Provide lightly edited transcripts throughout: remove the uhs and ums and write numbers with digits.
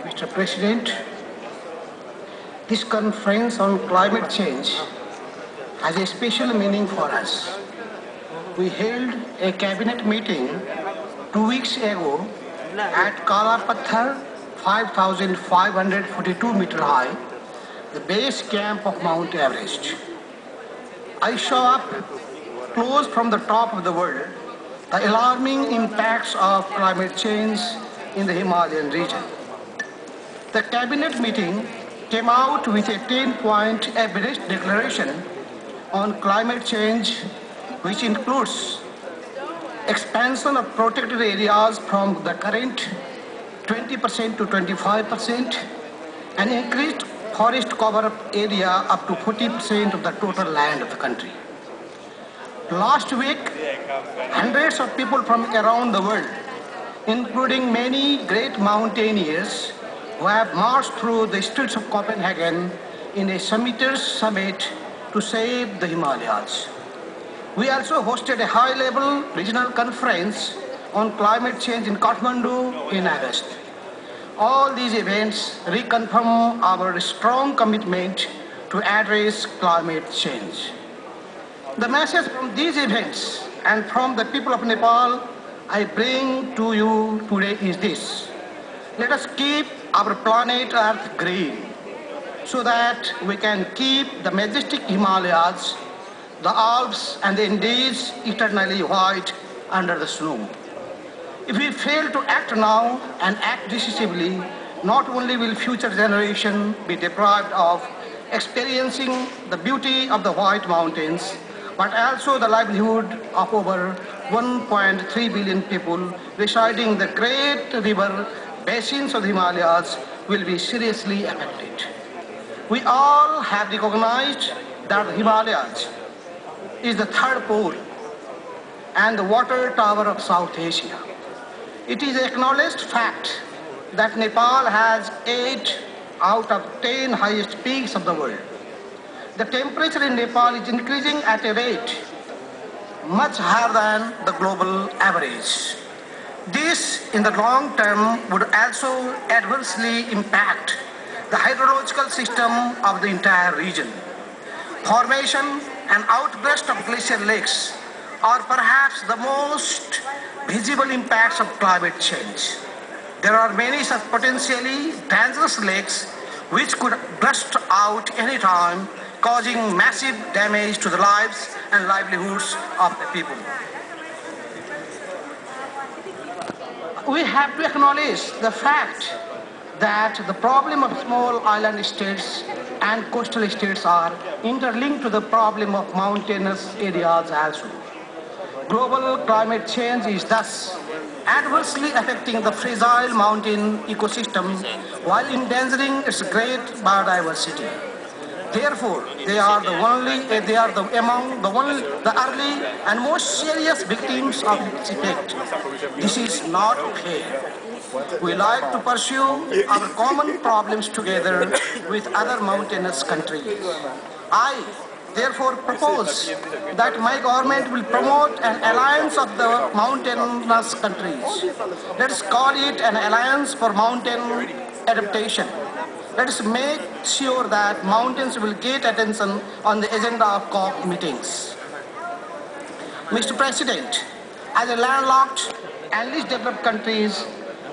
Mr. President, this conference on climate change has a special meaning for us. We held a cabinet meeting 2 weeks ago at Kala Pathar, 5,542 meter high, the base camp of Mount Everest. I saw up close from the top of the world the alarming impacts of climate change in the Himalayan region. The cabinet meeting came out with a 10-point Everest declaration on climate change, which includes expansion of protected areas from the current 20% to 25% and increased forest cover area up to 40% of the total land of the country. Last week, hundreds of people from around the world, including many great mountaineers, who have marched through the streets of Copenhagen in a summiters summit to save the Himalayas. We also hosted a high-level regional conference on climate change in Kathmandu in August. All these events reconfirm our strong commitment to address climate change. The message from these events and from the people of Nepal I bring to you today is this: let us keep our planet Earth green so that we can keep the majestic Himalayas, the Alps and the Andes eternally white under the snow. If we fail to act now and act decisively, not only will future generations be deprived of experiencing the beauty of the White Mountains, but also the livelihood of over 1.3 billion people residing in the great river basins of the Himalayas will be seriously affected. We all have recognized that the Himalayas is the third pole and the water tower of South Asia. It is an acknowledged fact that Nepal has 8 out of 10 highest peaks of the world. The temperature in Nepal is increasing at a rate much higher than the global average. This, in the long term, would also adversely impact the hydrological system of the entire region. Formation and outburst of glacier lakes are perhaps the most visible impacts of climate change. There are many such potentially dangerous lakes which could burst out any time, causing massive damage to the lives and livelihoods of the people. We have to acknowledge the fact that the problem of small island states and coastal states are interlinked to the problem of mountainous areas also. Global climate change is thus adversely affecting the fragile mountain ecosystem while endangering its great biodiversity. Therefore, they are among the early and most serious victims of its effect. This is not fair. We like to pursue our common problems together with other mountainous countries. I therefore propose that my government will promote an alliance of the mountainous countries. Let us call it an alliance for mountain adaptation. Let us make sure that mountains will get attention on the agenda of COP meetings. Mr. President, as a landlocked and least developed countries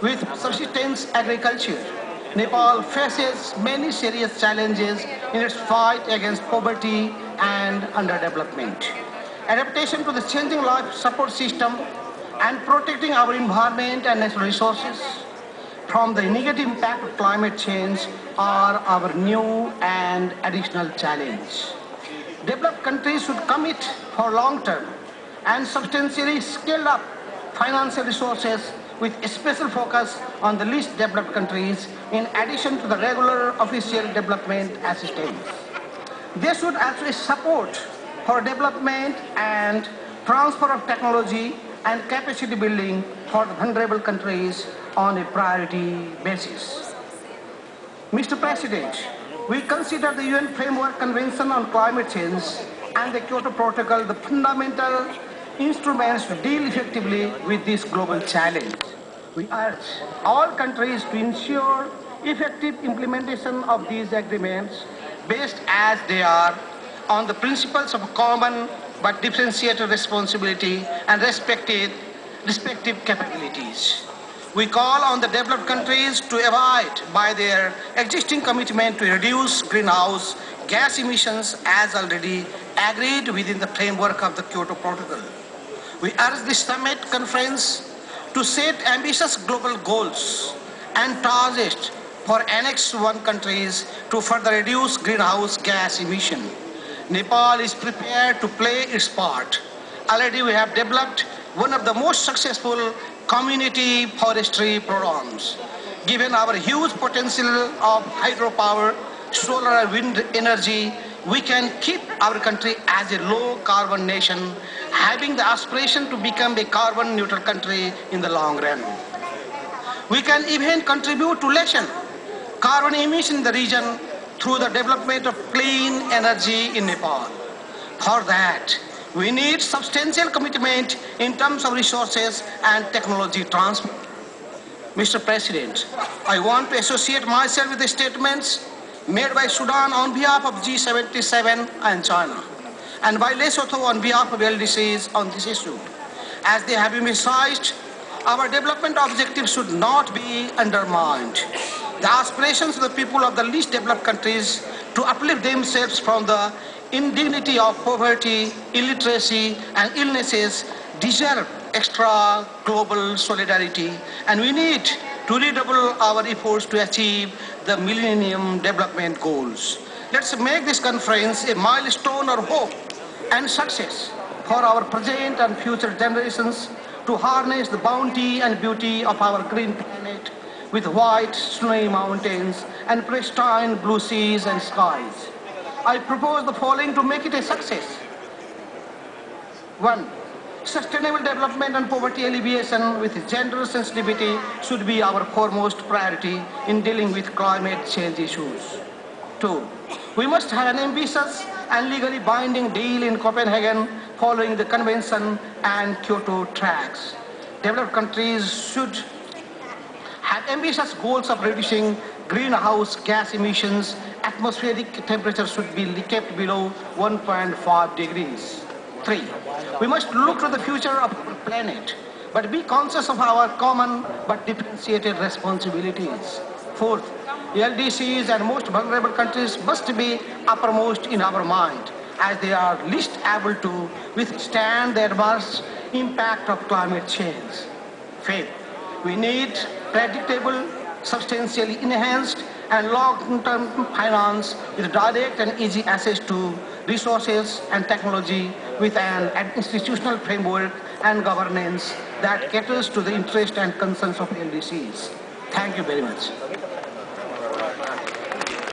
with subsistence agriculture, Nepal faces many serious challenges in its fight against poverty and underdevelopment. Adaptation to the changing life support system and protecting our environment and natural resources from the negative impact of climate change are our new and additional challenge. Developed countries should commit for long-term and substantially scale up financial resources with a special focus on the least developed countries in addition to the regular official development assistance. They should also support for development and transfer of technology and capacity building for the vulnerable countries on a priority basis. Mr. President, we consider the UN Framework Convention on Climate Change and the Kyoto Protocol the fundamental instruments to deal effectively with this global challenge. We urge all countries to ensure effective implementation of these agreements based as they are on the principles of common but differentiated responsibility and respective capabilities. We call on the developed countries to abide by their existing commitment to reduce greenhouse gas emissions as already agreed within the framework of the Kyoto Protocol. We urge the summit conference to set ambitious global goals and targets for Annex 1 countries to further reduce greenhouse gas emission. Nepal is prepared to play its part. Already we have developed one of the most successful community forestry programs. Given our huge potential of hydropower, solar and wind energy, we can keep our country as a low carbon nation, having the aspiration to become a carbon neutral country in the long run. We can even contribute to lessen carbon emission in the region through the development of clean energy in Nepal. For that, we need substantial commitment in terms of resources and technology transfer. Mr. President, I want to associate myself with the statements made by Sudan on behalf of G77 and China, and by Lesotho on behalf of LDCs on this issue. As they have emphasized, our development objectives should not be undermined. The aspirations of the people of the least developed countries to uplift themselves from the indignity of poverty, illiteracy, and illnesses deserve extra global solidarity, and we need to redouble our efforts to achieve the Millennium Development Goals. Let's make this conference a milestone of hope and success for our present and future generations to harness the bounty and beauty of our green planet with white snowy mountains and pristine blue seas and skies. I propose the following to make it a success. 1. Sustainable development and poverty alleviation with gender sensitivity should be our foremost priority in dealing with climate change issues. 2. We must have an ambitious and legally binding deal in Copenhagen following the convention and Kyoto tracks. Developed countries should have ambitious goals of reducing greenhouse gas emissions. Atmospheric temperature should be kept below 1.5 degrees. 3. We must look to the future of our planet, but be conscious of our common but differentiated responsibilities. 4. LDCs and most vulnerable countries must be uppermost in our mind, as they are least able to withstand the adverse impact of climate change. 5. We need predictable, substantially enhanced and long-term finance with direct and easy access to resources and technology with an institutional framework and governance that caters to the interest and concerns of LDCs. Thank you very much.